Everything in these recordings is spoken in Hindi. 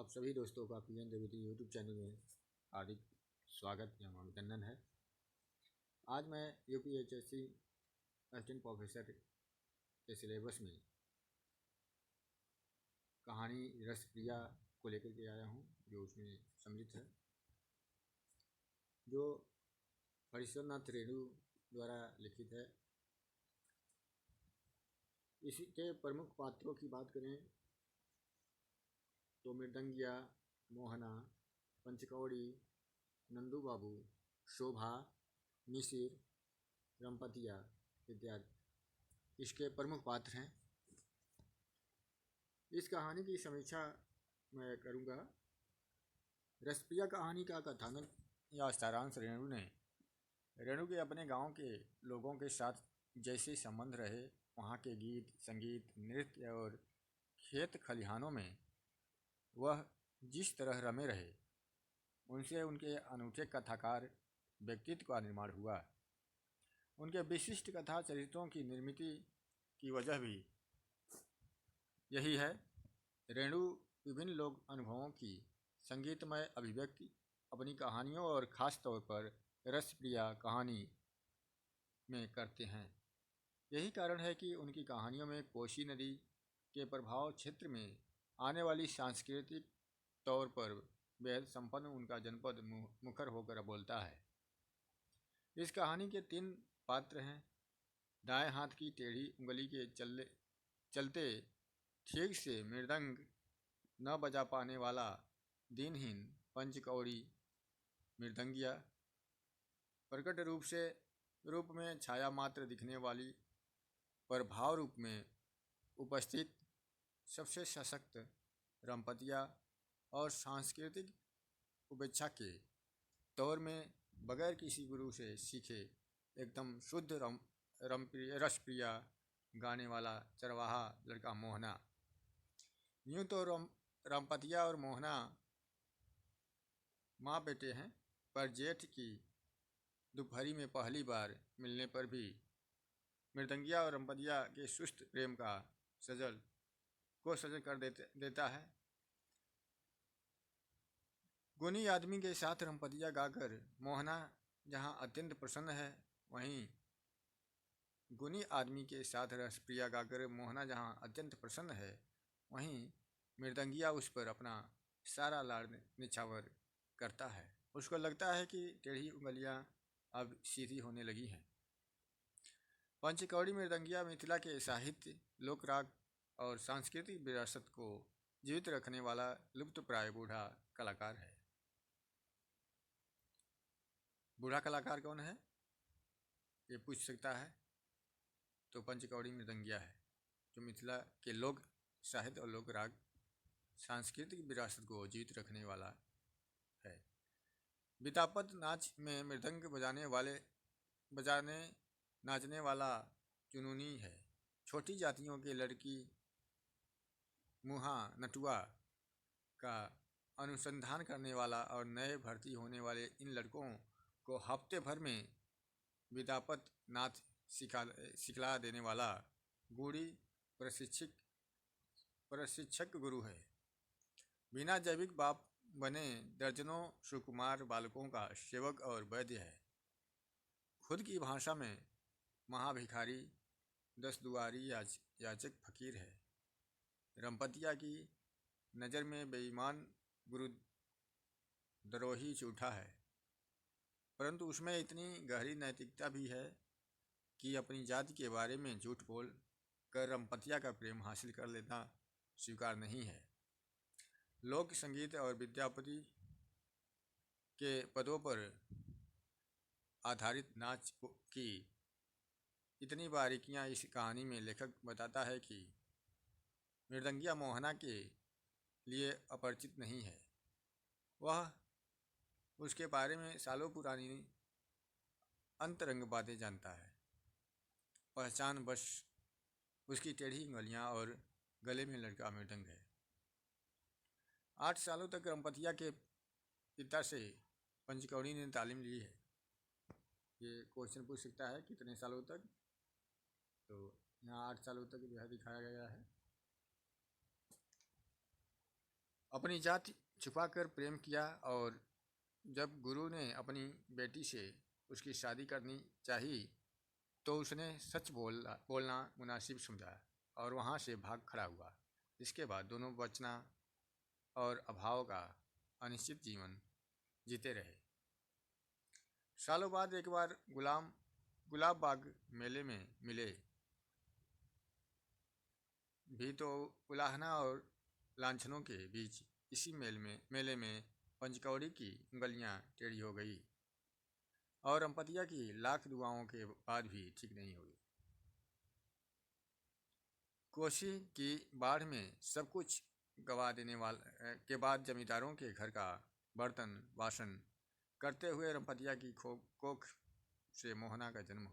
आप सभी दोस्तों का पीएन द्विवेदी यूट्यूब चैनल में हार्दिक स्वागत एवं अभिनंदन है। आज मैं यूपीएचएससी असिस्टेंट प्रोफेसर के सिलेबस में कहानी रसप्रिया को लेकर के आया हूँ, जो उसमें सम्मिलित है, जो हरीश्वरनाथ रेणु द्वारा लिखित है। इसी के प्रमुख पात्रों की बात करें तो मृदंगिया, मोहना, पंचकौड़ी, नंदू बाबू, शोभा, मिसिर, रमपतिया इत्यादि इसके प्रमुख पात्र हैं। इस कहानी की समीक्षा मैं करूँगा। रसप्रिया कहानी का कथानक या सारांश रेणु के अपने गांव के लोगों के साथ जैसे संबंध रहे, वहाँ के गीत, संगीत, नृत्य और खेत खलिहानों में वह जिस तरह रमे रहे, उनसे उनके अनूठे कथाकार व्यक्तित्व का निर्माण हुआ। उनके विशिष्ट कथा चरित्रों की निर्मित की वजह भी यही है। रेणु विभिन्न लोक अनुभवों की संगीतमय अभिव्यक्ति अपनी कहानियों और ख़ास तौर पर रसप्रिया कहानी में करते हैं। यही कारण है कि उनकी कहानियों में कोसी नदी के प्रभाव क्षेत्र में आने वाली सांस्कृतिक तौर पर बेहद संपन्न उनका जनपद मुखर होकर बोलता है। इस कहानी के 3 पात्र हैं। दाएं हाथ की टेढ़ी उंगली के चलते ठीक से मृदंग न बजा पाने वाला दीनहीन पंचकौड़ी मृदंगिया, प्रकट रूप में छाया मात्र दिखने वाली पर भाव रूप में उपस्थित सबसे सशक्त रमपतिया, और सांस्कृतिक उपेक्षा के तौर में बगैर किसी गुरु से सीखे एकदम शुद्ध रसप्रिया गाने वाला चरवाहा लड़का मोहना। यूँ तो रमपतिया और मोहना माँ बेटे हैं, पर जेठ की दोपहरी में पहली बार मिलने पर भी मृदंगिया और रमपतिया के सुस्त प्रेम का सजल कर देता है। गुनी आदमी के साथ रमपतिया गाकर मोहना जहाँ अत्यंत प्रसन्न है, वहीं गुनी आदमी के साथ रसप्रिया गाकर मोहना जहाँ अत्यंत प्रसन्न है, वहीं मृदंगिया उस पर अपना सारा लाड़ निछावर करता है। उसको लगता है कि टेढ़ी उंगलियां अब सीधी होने लगी हैं। पंचकौड़ी मृदंगिया मिथिला के साहित्य, लोक राग और सांस्कृतिक विरासत को जीवित रखने वाला लुप्तप्राय बूढ़ा कलाकार है। बूढ़ा कलाकार कौन है, ये पूछ सकता है, तो पंचकौड़ी मृदंगिया है, जो मिथिला के लोक साहित्य और लोक राग सांस्कृतिक विरासत को जीवित रखने वाला है। बितापत नाच में मृदंग बजाने नाचने वाला जुनूनी है। छोटी जातियों के लड़की मुहा नटुआ का अनुसंधान करने वाला और नए भर्ती होने वाले इन लड़कों को हफ्ते भर में बितापत नाच सिखला देने वाला गूढ़ी प्रशिक्षक गुरु है। बिना जैविक बाप बने दर्जनों सुकुमार बालकों का सेवक और वैद्य है। खुद की भाषा में महाभिखारी, 10 दुआरी याचक फकीर है। रमपतिया की नज़र में बेईमान गुरु द्रोही झूठा है, परंतु उसमें इतनी गहरी नैतिकता भी है कि अपनी जाति के बारे में झूठ बोल कर रमपतिया का प्रेम हासिल कर लेना स्वीकार नहीं है। लोक संगीत और विद्यापति के पदों पर आधारित नाच की इतनी बारीकियां इस कहानी में लेखक बताता है कि मृदंगिया मोहना के लिए अपरिचित नहीं है। वह उसके बारे में सालों पुरानी अंतरंग बातें जानता है। पहचान बस उसकी टेढ़ी उंगलियां और गले में लटका मृदंग है। 8 सालों तक रमपतिया के पिता से पंचकौड़ी ने तालीम ली है। ये क्वेश्चन पूछ सकता है कितने सालों तक, तो यहाँ 8 सालों तक जो है दिखाया गया है। अपनी जाति छुपाकर प्रेम किया और जब गुरु ने अपनी बेटी से उसकी शादी करनी चाहिए तो उसने सच बोलना मुनासिब समझा और वहाँ से भाग खड़ा हुआ। इसके बाद दोनों बचना और अभाव का अनिश्चित जीवन जीते रहे। सालों बाद एक बार गुलाब बाग मेले में मिले भी तो उलाहना और लांछनों के बीच इसी मेले में पंचकौड़ी की उंगलियां टेढ़ी हो गई और रमपतिया की लाख दुआओं के बाद भी ठीक नहीं हुई। कोसी की बाढ़ में सब कुछ गवा देने वाले के बाद जमींदारों के घर का बर्तन वासन करते हुए रमपतिया की कोख से मोहना का जन्म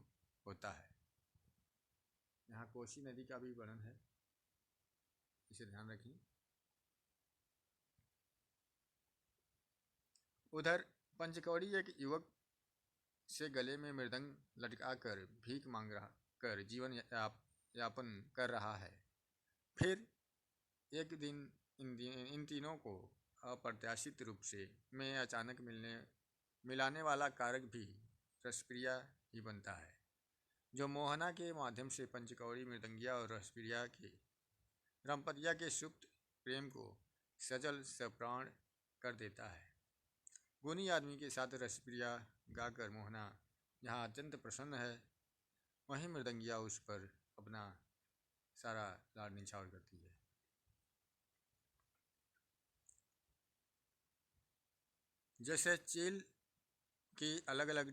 होता है। यहाँ कोसी नदी का भी वर्णन है, इसे ध्यान रखें। उधर पंचकौड़ी एक युवक से गले में मृदंग लटकाकर भीख मांग रहा कर जीवन यापन कर रहा है। फिर एक दिन इन तीनों को अप्रत्याशित रूप से में अचानक मिलाने वाला कारक भी रसप्रिया ही बनता है, जो मोहना के माध्यम से पंचकौड़ी मृदंगिया और रसप्रिया के रमपतिया के सुप्त प्रेम को सजल सप्राण कर देता है। गुनी आदमी के साथ रसप्रिया गाकर मोहना जहाँ अत्यंत प्रसन्न है, वहीं मृदंगिया उस पर अपना सारा लाड निछावर करती है। जैसे चील की अलग अलग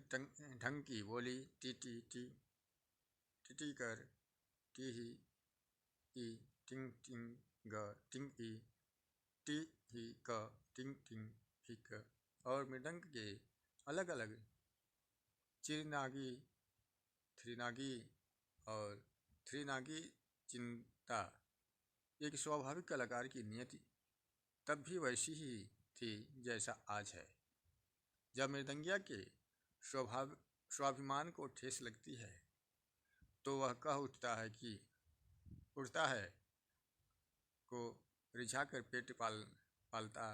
ढंग की बोली टी टी टी टी कर टी ही ई टिंग टिंग ग टिंग ई टी ही क टिंग टिंग ही क, और मृदंग के अलग अलग चिरनागी थ्रिनागी और थ्रिनागी चिंता एक स्वाभाविक कलाकार की नियति तब भी वैसी ही थी जैसा आज है। जब मृदंगिया के स्वाभिमान को ठेस लगती है तो वह कह उठता है को रिझाकर पेट पालता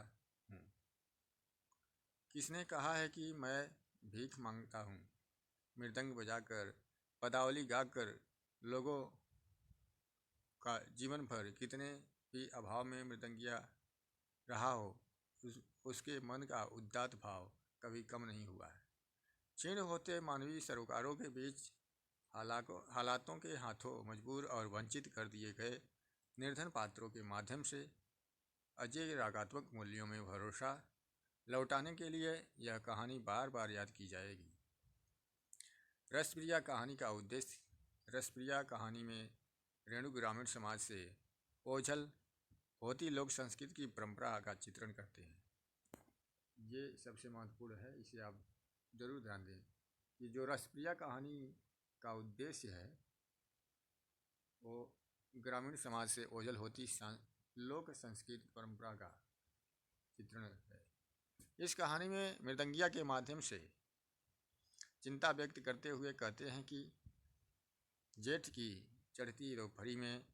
हूँ। किसने कहा है कि मैं भीख मांगता हूँ? मृदंग बजाकर पदावली गाकर लोगों का जीवन भर कितने भी अभाव में मृदंगिया रहा हो, उसके मन का उदात्त भाव कभी कम नहीं हुआ है। क्षीण होते मानवीय सरोकारों के बीच हालातों के हाथों मजबूर और वंचित कर दिए गए निर्धन पात्रों के माध्यम से अजय रागात्मक मूल्यों में भरोसा लौटाने के लिए यह कहानी बार बार याद की जाएगी। रसप्रिया कहानी का उद्देश्य रसप्रिया कहानी में रेणु ग्रामीण समाज से ओझल होती लोक संस्कृति की परंपरा का चित्रण करते हैं। ये सबसे महत्वपूर्ण है, इसे आप जरूर ध्यान दें कि जो रसप्रिया कहानी का उद्देश्य है वो ग्रामीण समाज से ओझल होती लोक संस्कृति परंपरा का चित्रण है। इस कहानी में मृदंगिया के माध्यम से चिंता व्यक्त करते हुए कहते हैं कि जेठ की चढ़ती दोपहरी में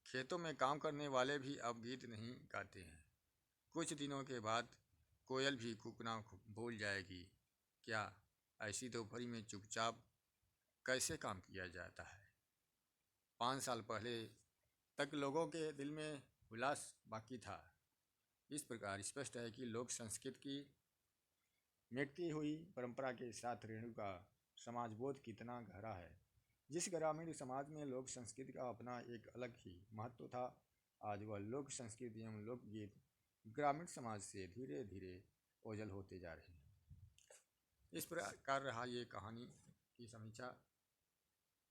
खेतों में काम करने वाले भी अब गीत नहीं गाते हैं। कुछ दिनों के बाद कोयल भी कूकना भूल जाएगी। क्या ऐसी दोपहरी में चुपचाप कैसे काम किया जाता है? 5 साल पहले तक लोगों के दिल में उल्लास बाकी था। इस प्रकार स्पष्ट है कि लोक संस्कृति की मिटती हुई परंपरा के साथ रेणु का समाजबोध कितना गहरा है। जिस ग्रामीण समाज में लोक संस्कृति का अपना एक अलग ही महत्व था, आज वह लोक संस्कृति एवं लोकगीत ग्रामीण समाज से धीरे धीरे ओझल होते जा रहे हैं। इस प्रकार रहा ये कहानी की समीक्षा।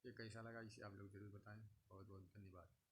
ये कैसा लगा इसे आप लोग जरूर बताएं। बहुत बहुत धन्यवाद।